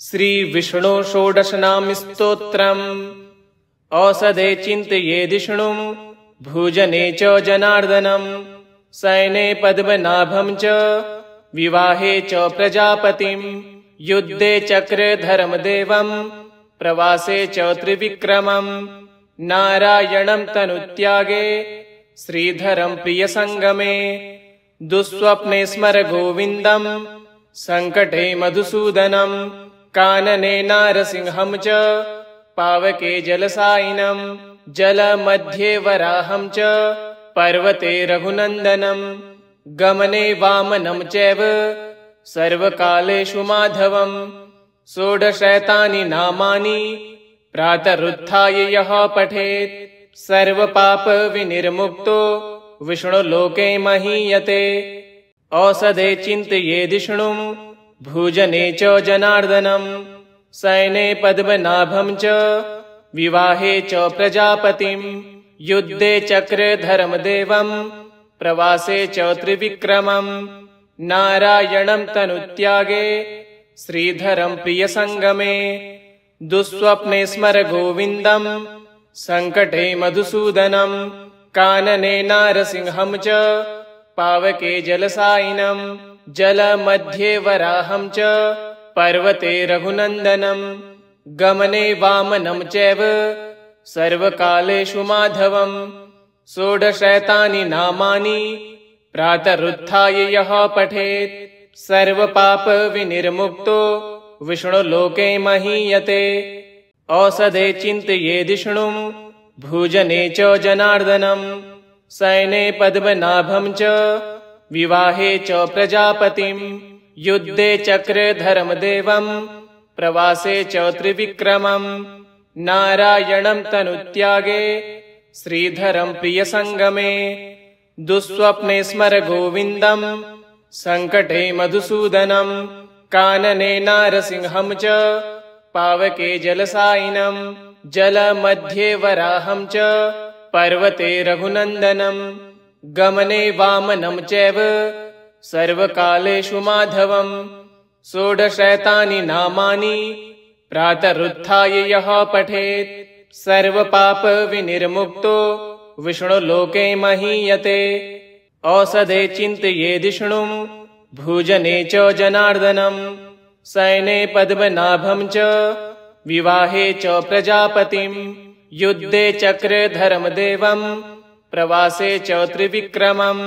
श्रीविष्णु षोडशनाम स्तोत्रम् औषधे चिन्तयेदिष्णुं भुजने च जनार्दनम् शयने पद्मनाभं च विवाहे च प्रजापतिं युद्धे चक्रे धर्मदेवं प्रवासे च त्रिविक्रमम् नारायणं तनुत्यागे श्रीधरं प्रियसङ्गमे दुःस्वप्ने स्मर गोविन्दं सङ्कटे मधुसूदनं कानने नारसिंहं च पावके जलसायिनं जलमध्ये वराहं च पर्वते रघुनन्दनं गमने वामनं चैव सर्वकालेषु माधवं षोडशैतानि नामानि प्रातरुत्थाय यः पठेत् सर्वपाप विनिर्मुक्तो विष्णुलोके महीयते औषधे चिन्तयेदिष्णुं भुजने च जनार्दनं शयने पद्मनाभं च विवाहे च प्रजापतिं युद्धे चक्रे धर्मदेवं प्रवासे च त्रिविक्रमम् नारायणं तनुत्यागे श्रीधरं प्रियसङ्गमे दुःस्वप्ने स्मर गोविन्दं सङ्कटे मधुसूदनं कानने नारसिंहं च पावके जलसायिनं जलमध्ये वराहं च पर्वते रघुनन्दनं गमने वामनं चैव सर्वकालेषु माधवं षोडशैतानि नामानि प्रातरुत्थाय यः पठेत् सर्वपाप विनिर्मुक्तो विष्णुलोके महीयते औषधे चिन्तयेदिष्णुं भुजने च जनार्दनं शयने पद्मनाभं च विवाहे च प्रजापतिं युद्धे चक्रे धर्मदेवं प्रवासे च त्रिविक्रमम् नारायणं तनुत्यागे श्रीधरं प्रियसङ्गमे दुःस्वप्ने स्मर गोविन्दं सङ्कटे मधुसूदनं कानने नारसिंहं च पावके जलसायिनं जलमध्ये वराहं च पर्वते रघुनन्दनं गमने वामनं चैव सर्वकालेषु माधवं षोडशैतानि नामानि प्रातरुत्थाय यः पठेत् सर्वपाप विनिर्मुक्तो विष्णुलोके महीयते औषधे चिन्तयेदिष्णुं भुजने च जनार्दनं शयने पद्मनाभं च विवाहे च प्रजापतिं युद्धे चक्रे धर्मदेवं प्रवासे च त्रिविक्रमम्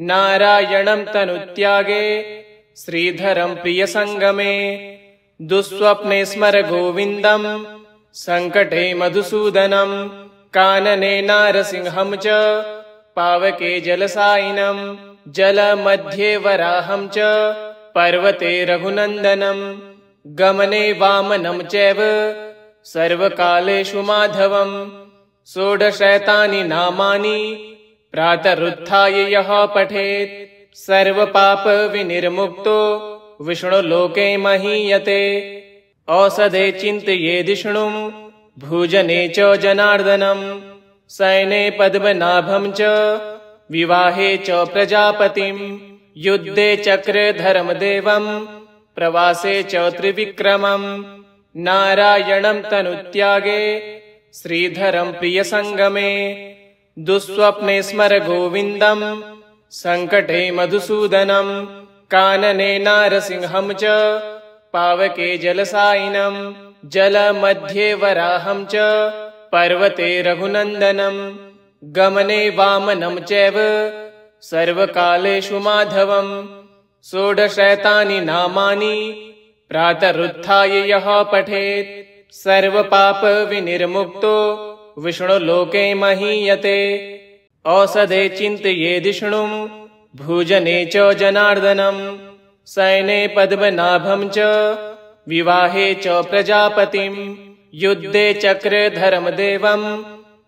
नारायणं तनुत्यागे श्रीधरं प्रियसङ्गमे दुःस्वप्ने स्मर गोविन्दं सङ्कटे मधुसूदनं कानने नारसिंहं च पावके जलसायिनं जलमध्ये वराहं च पर्वते रघुनन्दनं गमने वामनं चैव सर्वकालेषु माधवं षोडशैतानि नामानि प्रातरुत्थाय यः पठेत् सर्वपाप विनिर्मुक्तो विष्णुलोके महीयते औषधे चिन्तयेदिष्णुं भुजने च जनार्दनं शयने पद्मनाभं च विवाहे च प्रजापतिं युद्धे चक्रे धर्मदेवं प्रवासे च त्रिविक्रमम् नारायणं तनुत्यागे श्रीधरं प्रियसङ्गमे दुःस्वप्ने स्मर गोविन्दं सङ्कटे मधुसूदनं कानने नारसिंहं च पावके जलसायिनं जलमध्ये वराहं च पर्वते रघुनन्दनं गमने वामनं चैव सर्वकालेषु माधवं षोडशैतानि नामानि प्रातरुत्थाय यः पठेत् सर्वपाप विनिर्मुक्तो विष्णुलोके महीयते औषधे चिन्तयेदिष्णुं भुजने च जनार्दनं शयने पद्मनाभं च विवाहे च प्रजापतिं युद्धे चक्रे धर्मदेवं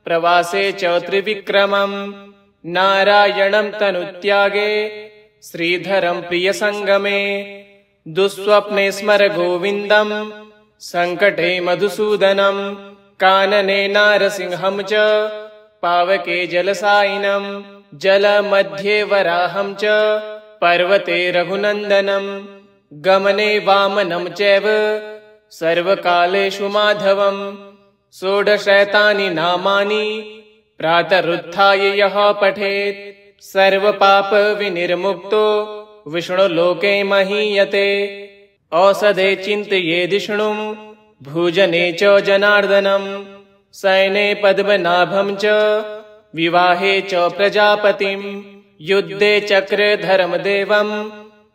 प्रवासे च त्रिविक्रमम् नारायणं तनुत्यागे श्रीधरं प्रियसङ्गमे दुःस्वप्ने स्मर गोविन्दं सङ्कटे मधुसूदनं कानने नारसिंहं च पावके जलसायिनं जलमध्ये वराहं च पर्वते रघुनन्दनं गमने वामनं चैव सर्वकालेषु माधवम्। षोडशैतानि नामानि प्रातरुत्थाय यः पठेत् सर्वपापविनिर्मुक्तो विष्णुलोके महीयते। औषधे चिन्तयेदिष्णुं भोजने च जनार्दनम्। शयने पद्मनाभं च विवाहे च प्रजापतिम्। युद्धे चक्रे धर्मदेवम्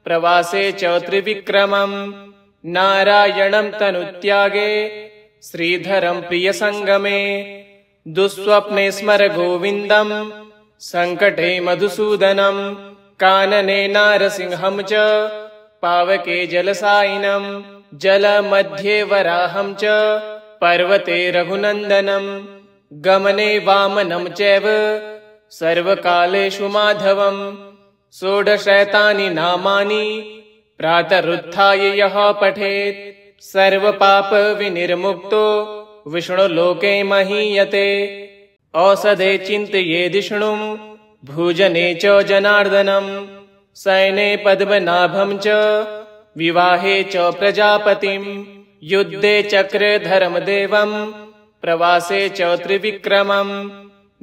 प्रवासे च त्रिविक्रमम्। नारायणं तनुत्यागे श्रीधरं प्रियसङ्गमे। दुःस्वप्ने स्मर गोविन्दम् सङ्कटे मधुसूदनम्। कानने नारसिंहं च पावके जलसायिनम्। जलमध्ये वराहं च पर्वते रघुनन्दनम्। गमने वामनं चैव सर्वकालेषु माधवम्। षोडशैतानि नामानि प्रातरुत्थाय यः पठेत् सर्वपापविनिर्मुक्तो विष्णुलोके महीयते। औषधे चिन्तयेदिष्णुं भोजने च जनार्दनम्। शयने पद्मनाभं च विवाहे च प्रजापतिम्। युद्धे चक्रे धर्मदेवम् प्रवासे च त्रिविक्रमम्।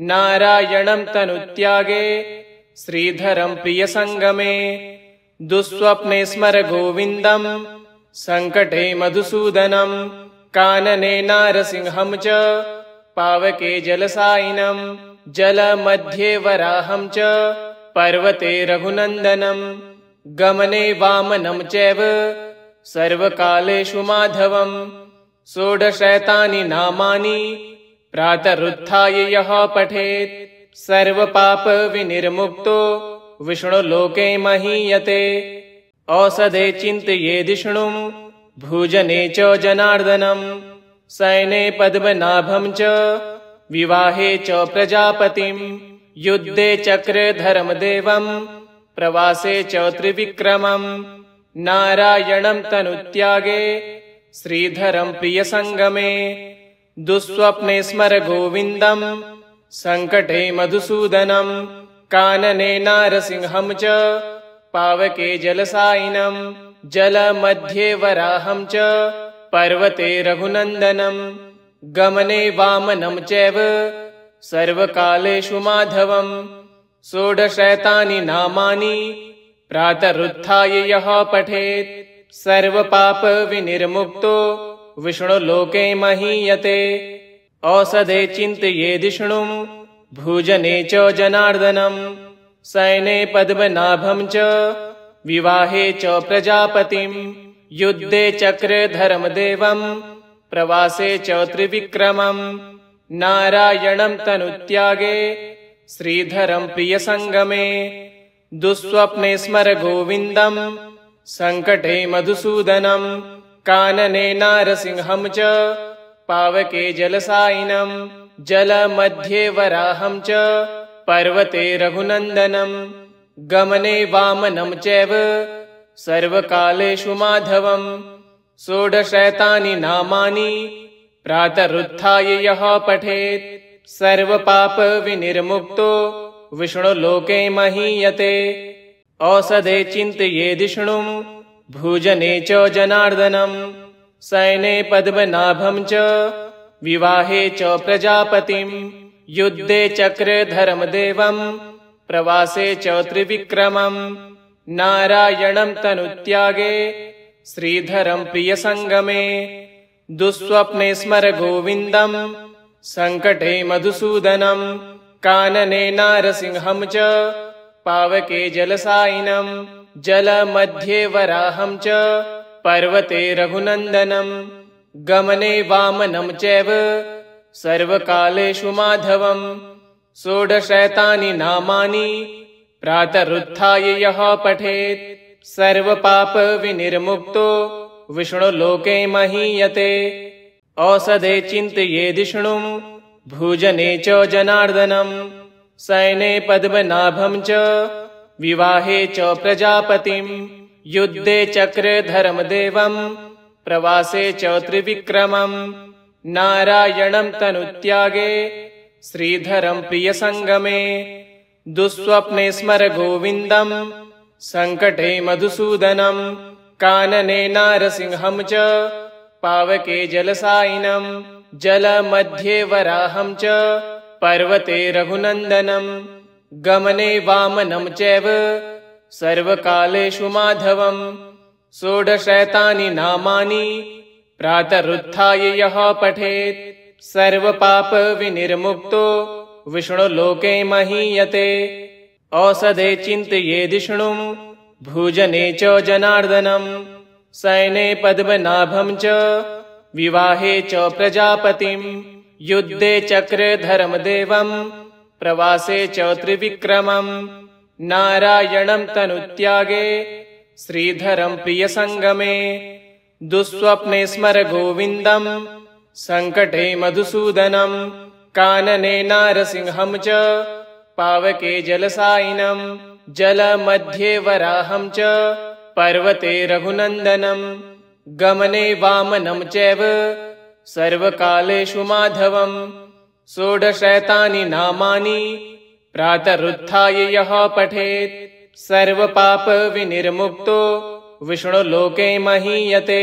नारायणं तनुत्यागे श्रीधरं प्रियसङ्गमे। दुःस्वप्ने स्मर गोविन्दम् सङ्कटे मधुसूदनम्। कानने नारसिंहं च पावके जलसायिनम्। जलमध्ये वराहं च पर्वते रघुनन्दनम्। गमने वामनं चैव सर्वकालेषु माधवम्। षोडशैतानि नामानि प्रातरुत्थाय यः पठेत् सर्वपापविनिर्मुक्तो विष्णुलोके महीयते। औषधे चिन्तयेदिष्णुं भोजने च जनार्दनम्। शयने पद्मनाभं च विवाहे च प्रजापतिम्। युद्धे चक्रे धर्मदेवम् प्रवासे च त्रिविक्रमम्। नारायणं तनुत्यागे श्रीधरं प्रियसङ्गमे। दुःस्वप्ने स्मर गोविन्दम् सङ्कटे मधुसूदनम्। कानने नारसिंहं च पावके जलसायिनम्। जलमध्ये वराहं च पर्वते रघुनन्दनम्। गमने वामनं चैव सर्वकालेषु माधवम्। षोडशैतानि नामानि प्रातरुत्थाय यः पठेत् सर्वपापविनिर्मुक्तो विष्णुलोके महीयते। औषधे चिन्तयेदिष्णुं भोजने च जनार्दनम्। शयने पद्मनाभं च विवाहे च प्रजापतिम्। युद्धे चक्रे धर्मदेवम् प्रवासे च त्रिविक्रमम्। नारायणं तनुत्यागे श्रीधरं प्रियसङ्गमे। दुःस्वप्ने स्मर गोविन्दम् सङ्कटे मधुसूदनम्। कानने नारसिंहं च पावके जलसायिनम्। जलमध्ये वराहं च पर्वते रघुनन्दनम्। गमने वामनं चैव सर्वकालेषु माधवम्। षोडशैतानि नामानि प्रातरुत्थाय यः पठेत् सर्वपापविनिर्मुक्तो विष्णुलोके महीयते। औषधे चिन्तयेदिष्णुं भोजने च जनार्दनम्। शयने पद्मनाभं च विवाहे च प्रजापतिम्। युद्धे चक्रे धर्मदेवम् प्रवासे च त्रिविक्रमम्। नारायणं तनुत्यागे श्रीधरं प्रियसङ्गमे। दुःस्वप्ने स्मर गोविन्दम् सङ्कटे मधुसूदनम्। कानने नारसिंहं च पावके जलसायिनम्। जलमध्ये वराहं च पर्वते रघुनन्दनम्। गमने वामनं चैव सर्वकालेषु माधवम्। षोडशैतानि नामानि प्रातरुत्थाय यः पठेत् सर्वपापविनिर्मुक्तो विष्णुलोके महीयते। औषधे चिन्तयेदिष्णुं भोजने च जनार्दनम्। शयने पद्मनाभं च विवाहे च प्रजापतिम्। युद्धे चक्रे धर्मदेवम् प्रवासे च त्रिविक्रमम्। नारायणं तनुत्यागे श्रीधरं प्रियसङ्गमे। दुःस्वप्ने स्मर गोविन्दम् सङ्कटे मधुसूदनम्। कानने नारसिंहं च पावके जलसायिनं जलमध्ये वराहं च पर्वते रघुनन्दनं गमने वामनं चैव सर्वकालेषु माधवम् षोडशैतानि नामानि प्रातरुत्थाय यः पठेत् सर्वपाप विनिर्मुक्तो विष्णुलोके महीयते। औषधे चिन्तयेदिष्णुं भोजने च जनार्दनं शयने पद्मनाभं च विवाहे च प्रजापतिं युद्धे चक्रे धर्मदेवं प्रवासे च त्रिविक्रमं नारायणं तनुत्यागे श्रीधरं प्रियसङ्गमे दुःस्वप्ने स्मर गोविन्दं सङ्कटे मधुसूदनं कानने नारसिंहं च पावके जलसायिनं जलमध्ये वराहं च पर्वते रघुनन्दनं गमने वामनं चैव सर्वकालेषु माधवम् षोडशैतानि नामानि प्रातरुत्थाय यः पठेत् सर्वपाप विनिर्मुक्तो विष्णुलोके महीयते।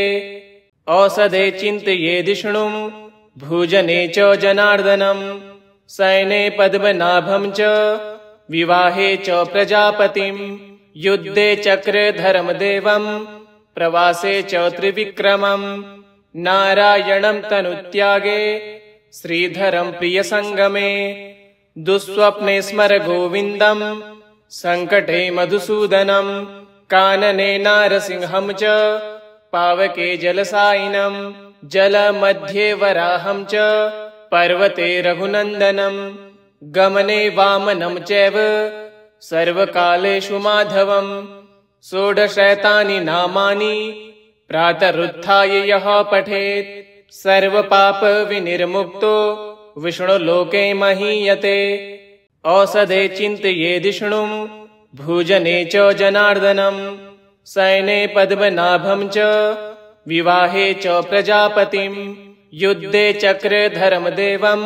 औषधे चिन्तयेदिष्णुं भोजने च जनार्दनं शयने पद्मनाभं च विवाहे च प्रजापतिं युद्धे चक्रे धर्मदेवं प्रवासे च त्रिविक्रमं नारायणं तनुत्यागे श्रीधरं प्रियसङ्गमे दुःस्वप्ने स्मर गोविन्दं सङ्कटे मधुसूदनं कानने नारसिंहं च पावके जलसायिनं जलमध्ये वराहं च पर्वते रघुनन्दनं गमने वामनं चैव सर्वकालेषु माधवम् षोडशैतानि नामानि प्रातरुत्थाय यः पठेत् सर्वपाप विनिर्मुक्तो विष्णुलोके महीयते। औषधे चिन्तयेदिष्णुं भोजने च जनार्दनं शयने पद्मनाभं च विवाहे च प्रजापतिं युद्धे चक्रे धर्मदेवं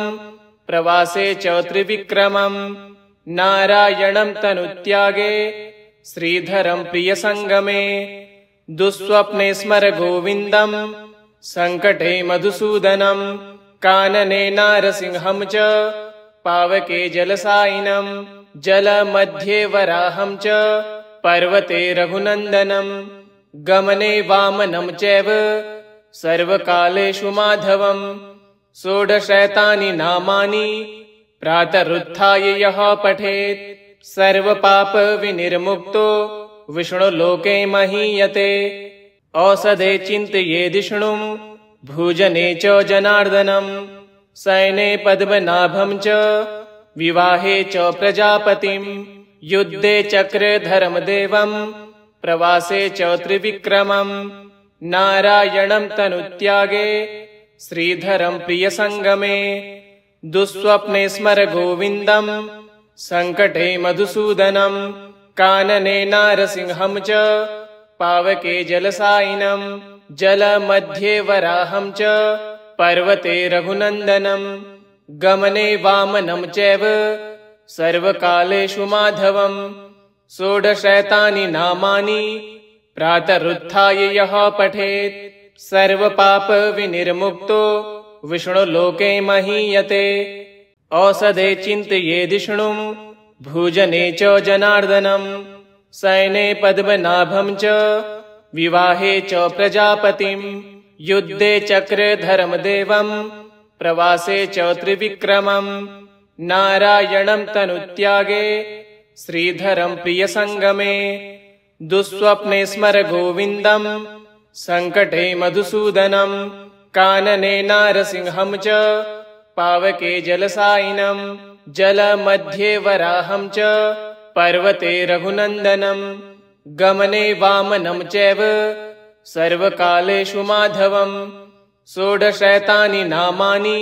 प्रवासे च त्रिविक्रमं नारायणं तनुत्यागे श्रीधरं प्रियसङ्गमे दुःस्वप्ने स्मर गोविन्दं सङ्कटे मधुसूदनं कानने नारसिंहं च पावके जलसायिनं जलमध्ये वराहं च पर्वते रघुनन्दनं गमने वामनं चैव सर्वकालेषु माधवम् षोडशैतानि नामानि प्रातरुत्थाय यः पठेत् सर्वपाप विनिर्मुक्तो विष्णुलोके महीयते। औषधे चिन्तयेदिष्णुं भोजने च जनार्दनं शयने पद्मनाभं च विवाहे च प्रजापतिं युद्धे चक्रे धर्मदेवं प्रवासे च त्रिविक्रमं नारायणं तनुत्यागे श्रीधरं प्रियसङ्गमे दुःस्वप्ने स्मर गोविन्दं सङ्कटे मधुसूदनं कानने नारसिंहं च पावके जलसायिनं जलमध्ये वराहं च पर्वते रघुनन्दनं गमने वामनं चैव सर्वकालेषु माधवम् षोडशैतानि नामानि प्रातरुत्थाय यः पठेत् सर्वपाप विनिर्मुक्तो विष्णुलोके महीयते। औषधे चिन्तयेदिष्णुं भोजने च जनार्दनं शयने पद्मनाभं च विवाहे च प्रजापतिं युद्धे चक्रे धर्मदेवं प्रवासे च त्रिविक्रमं नारायणं तनुत्यागे श्रीधरं प्रियसङ्गमे दुःस्वप्ने स्मर गोविन्दं सङ्कटे मधुसूदनं कानने नारसिंहं च पावके जलसायिनं जलमध्ये वराहं च पर्वते रघुनन्दनं गमने वामनं चैव सर्वकालेषु माधवम् षोडशैतानि नामानि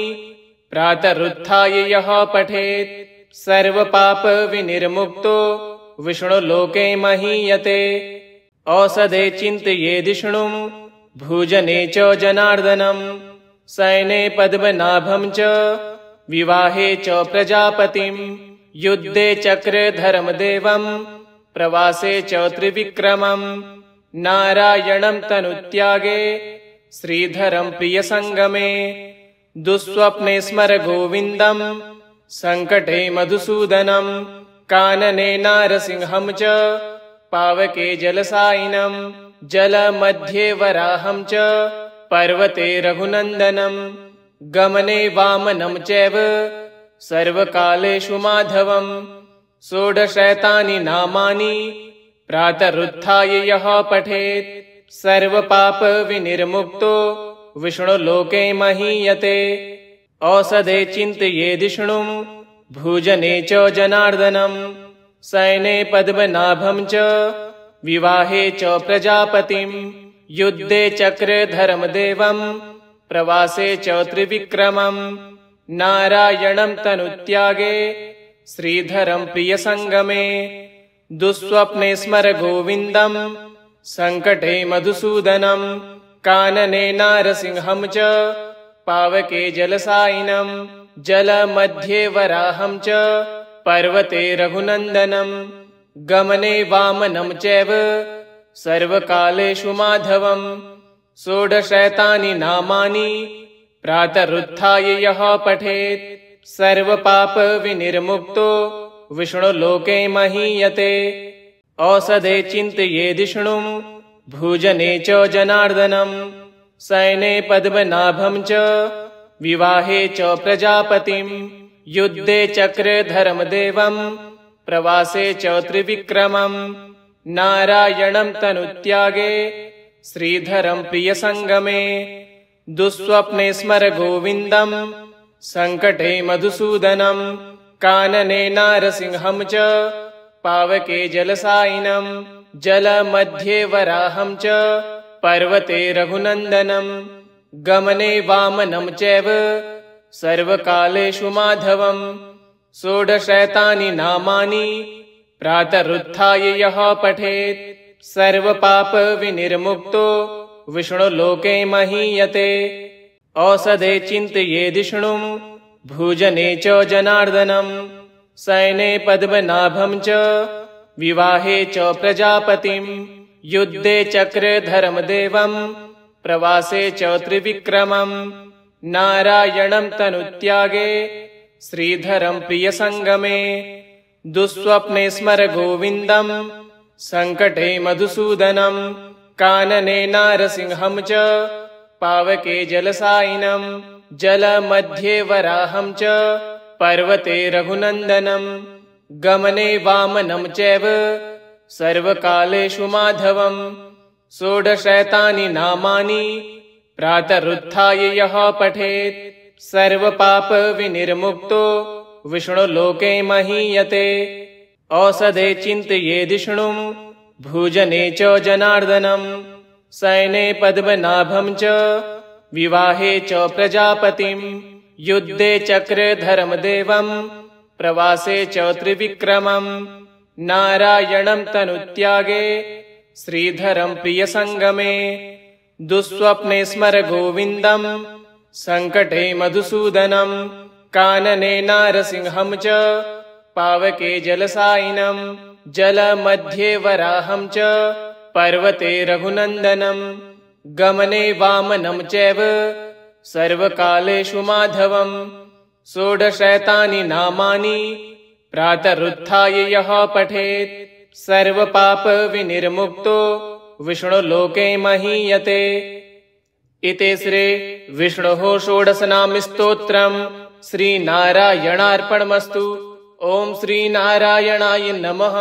प्रातरुत्थाय यः पठेत् सर्वपाप विनिर्मुक्तो विष्णुलोके महीयते। औषधे चिन्तयेदिष्णुं भोजने च जनार्दनं शयने पद्मनाभं च विवाहे च प्रजापतिं युद्धे चक्रे धर्मदेवं प्रवासे च त्रिविक्रमं नारायणं तनुत्यागे श्रीधरं प्रियसङ्गमे दुःस्वप्ने स्मर गोविन्दं सङ्कटे मधुसूदनं कानने नारसिंहं च पावके जलसायिनं जलमध्ये वराहं च पर्वते रघुनन्दनं गमने वामनं चैव सर्वकालेषु माधवं षोडशैतानि नामानि प्रातरुत्थाय यः पठेत् सर्वपापविनिर्मुक्तो विष्णुलोके महीयते औषधे चिन्तयेदिष्णुं भुजने च जनार्दनं शयने पद्मनाभं च विवाहे च प्रजापतिं युद्धे चक्रधरमदेवं प्रवासे च त्रिविक्रमं नारायणं तनुत्यागे श्रीधरं प्रियसङ्गमे दुःस्वप्ने स्मर गोविन्दं सङ्कटे मधुसूदनं कानने नारसिंहं च पावके जलसायिनं जलमध्ये वराहं च पर्वते रघुनन्दनं गमने वामनं चैव सर्वकालेषु माधवं षोडशैतानि नामानि प्रातरुत्थाय यः पठेत् सर्वपापविनिर्मुक्तो विष्णुलोके महीयते औषधे चिन्तयेदिष्णुं भुजने च जनार्दनं शयने पद्मनाभं च विवाहे च प्रजापतिं युद्धे चक्रधरमदेवं प्रवासे च त्रिविक्रमं नारायणं तनुत्यागे श्रीधरं प्रियसङ्गमे दुःस्वप्ने स्मर गोविन्दं सङ्कटे मधुसूदनं कानने नारसिंहं च पावके जलसायिनं जलमध्ये वराहं च पर्वते रघुनन्दनं गमने वामनं चैव सर्वकालेषु माधवं षोडशैतानि नामानि प्रातरुत्थाय यः पठेत् सर्वपापविनिर्मुक्तो विष्णुलोके महीयते औषधे चिन्तयेदिष्णुं भुजने च जनार्दनं शयने पद्मनाभं च विवाहे च प्रजापतिं युद्धे चक्रधरमदेवं प्रवासे च त्रिविक्रमं नारायणं तनुत्यागे श्रीधरं प्रियसङ्गमे दुःस्वप्ने स्मर गोविन्दं सङ्कटे मधुसूदनं कानने नारसिंहं च पावके जलसायिनं जलमध्ये वराहं च पर्वते रघुनन्दनं गमने वामनं चैव सर्वकालेषु माधवं षोडशैतानि नामानि प्रातरुत्थाय यः पठेत् सर्वपापविनिर्मुक्तो विष्णुलोके महीयते औषधे चिन्तयेदिष्णुं भुजने च जनार्दनं शयने पद्मनाभं च विवाहे च प्रजापतिं युद्धे चक्रधरमदेवं प्रवासे च त्रिविक्रमं नारायणं तनुत्यागे श्रीधरं प्रियसङ्गमे दुःस्वप्ने स्मर गोविन्दं सङ्कटे मधुसूदनं कानने नारसिंहं च पावके जलसायिनं जलमध्ये वराहं च पर्वते रघुनन्दनं गमने वामनं चैव सर्वकालेषु माधवं षोडशैतानि नामानि प्रातरुत्थाय यः पठेत् सर्वपापविनिर्मुक्तो विष्णुलोके महीयते इति श्री विष्णोः षोडशनामस्तोत्रम् श्रीनारायणार्पणमस्तु। ॐ श्रीनारायणाय नमः।